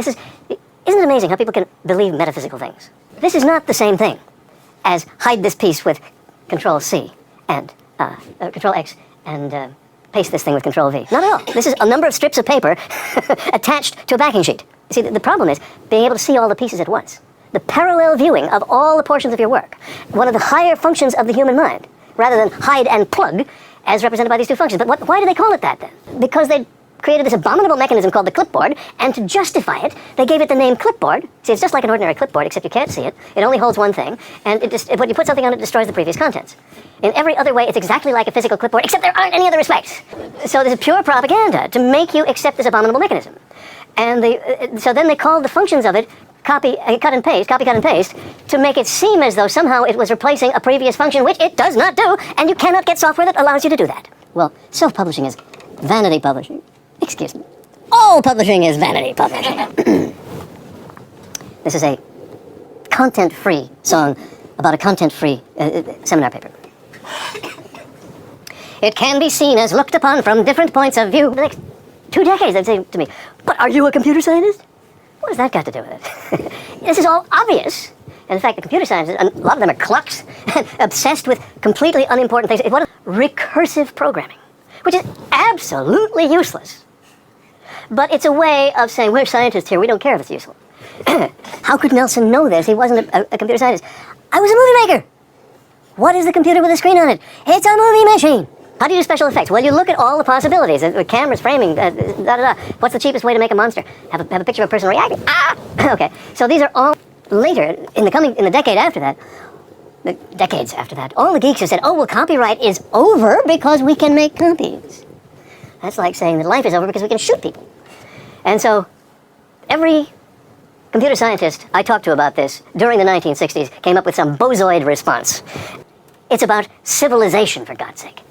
Isn't it amazing how people can believe metaphysical things? This is not the same thing as hide this piece with Control-C and Control-X and paste this thing with Control-V. Not at all. This is a number of strips of paper attached to a backing sheet. You see, the problem is being able to see all the pieces at once. The parallel viewing of all the portions of your work. One of the higher functions of the human mind, rather than hide and plug, as represented by these two functions. But why do they call it that then? Because they created this abominable mechanism called the clipboard, and to justify it, they gave it the name clipboard. See, it's just like an ordinary clipboard, except you can't see it. It only holds one thing, and when you put something on it, it destroys the previous contents. In every other way, it's exactly like a physical clipboard, except there aren't any other respects. So this is pure propaganda to make you accept this abominable mechanism. And so then they called the functions of it copy, cut and paste, to make it seem as though somehow it was replacing a previous function, which it does not do, and you cannot get software that allows you to do that. Well, self-publishing is vanity publishing. Excuse me. All publishing is vanity publishing. This is a content-free song about a content-free seminar paper. It can be seen as looked upon from different points of view. The next 2 decades, they'd say to me, "But are you a computer scientist?" What has that got to do with it? This is all obvious. And in fact, the computer scientists, a lot of them are clucks, obsessed with completely unimportant things. What is recursive programming, which is absolutely useless. But it's a way of saying, we're scientists here, we don't care if it's useful. How could Nelson know this? He wasn't a computer scientist. I was a movie maker. What is the computer with a screen on it? It's a movie machine. How do you do special effects? Well, you look at all the possibilities. Cameras, framing, What's the cheapest way to make a monster? Have a picture of a person reacting. Ah! Okay, so these are all later, in the decade after that, the decades after that, all the geeks have said, oh, well, copyright is over because we can make copies. That's like saying that life is over because we can shoot people. And so every computer scientist I talked to about this during the 1960s came up with some bozoid response. It's about civilization, for God's sake.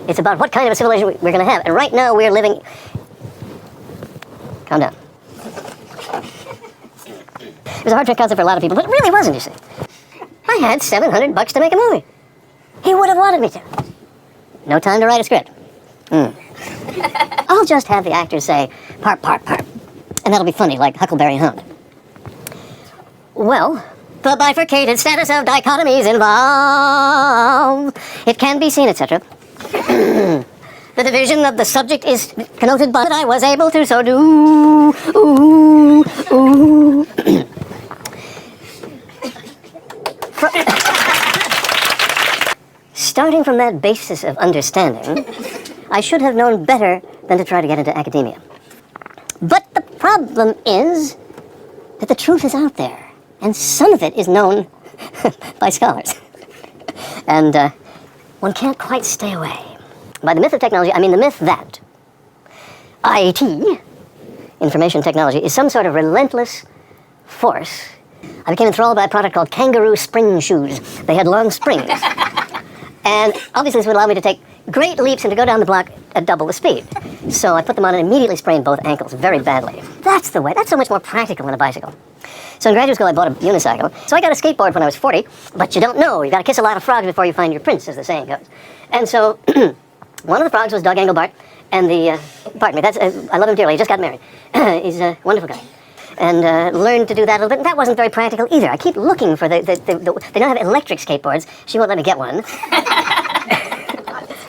It's about what kind of a civilization we're going to have. And right now we're living... Calm down. It was a hard concept for a lot of people, but it really wasn't, you see. I had $700 to make a movie. He would have wanted me to. No time to write a script. I'll just have the actors say, parp, parp, parp. And that'll be funny, like Huckleberry Hound. Well, the bifurcated status of dichotomies involved. It can be seen, etc. The division of the subject is connoted by that I was able to so do. Ooh, ooh. Starting from that basis of understanding, I should have known better than to try to get into academia. But the problem is that the truth is out there, and some of it is known by scholars. And one can't quite stay away. By the myth of technology, I mean the myth that IT, information technology, is some sort of relentless force. I became enthralled by a product called kangaroo spring shoes. They had long springs. And obviously this would allow me to take great leaps and to go down the block at double the speed. So I put them on and immediately sprained both ankles very badly. That's the way. That's so much more practical than a bicycle. So in graduate school I bought a unicycle. So I got a skateboard when I was 40, but you don't know. You got to kiss a lot of frogs before you find your prince, as the saying goes. And so one of the frogs was Doug Engelbart, and pardon me, I love him dearly. He just got married. He's a wonderful guy. And learned to do that a little bit. And that wasn't very practical either. I keep looking for they don't have electric skateboards. She won't let me get one.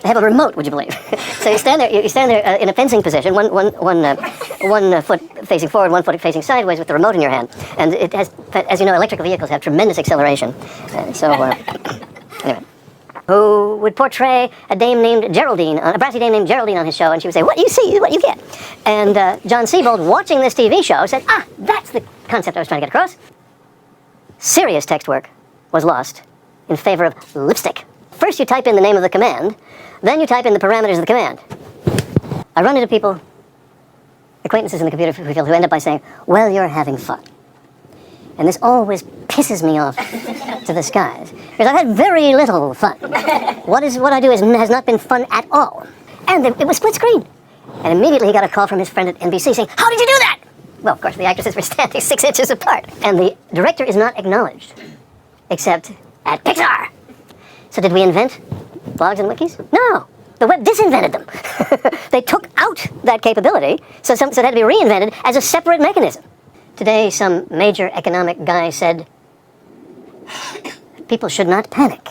They have a remote, would you believe? So you stand there in a fencing position, one foot facing forward, one foot facing sideways with the remote in your hand. And it has, as you know, electrical vehicles have tremendous acceleration. Anyway. Who would portray a dame named Geraldine, a brassy dame named Geraldine on his show, and she would say, what you see is what you get. And John Siebold, watching this TV show, said, that's the concept I was trying to get across. Serious text work was lost in favor of lipstick. First you type in the name of the command, then you type in the parameters of the command. I run into people, acquaintances in the computer field, who end up by saying, well, you're having fun. And this always pisses me off to the skies, because I've had very little fun. What I do has not been fun at all. And it was split screen. And immediately he got a call from his friend at NBC saying, how did you do that? Well, of course, the actresses were standing 6 inches apart. And the director is not acknowledged, except at Pixar. So did we invent blogs and wikis? No. The web disinvented them. They took out that capability, so it had to be reinvented as a separate mechanism Today, some major economic guy said, people should not panic.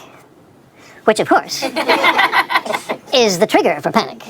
Which, of course, is the trigger for panic.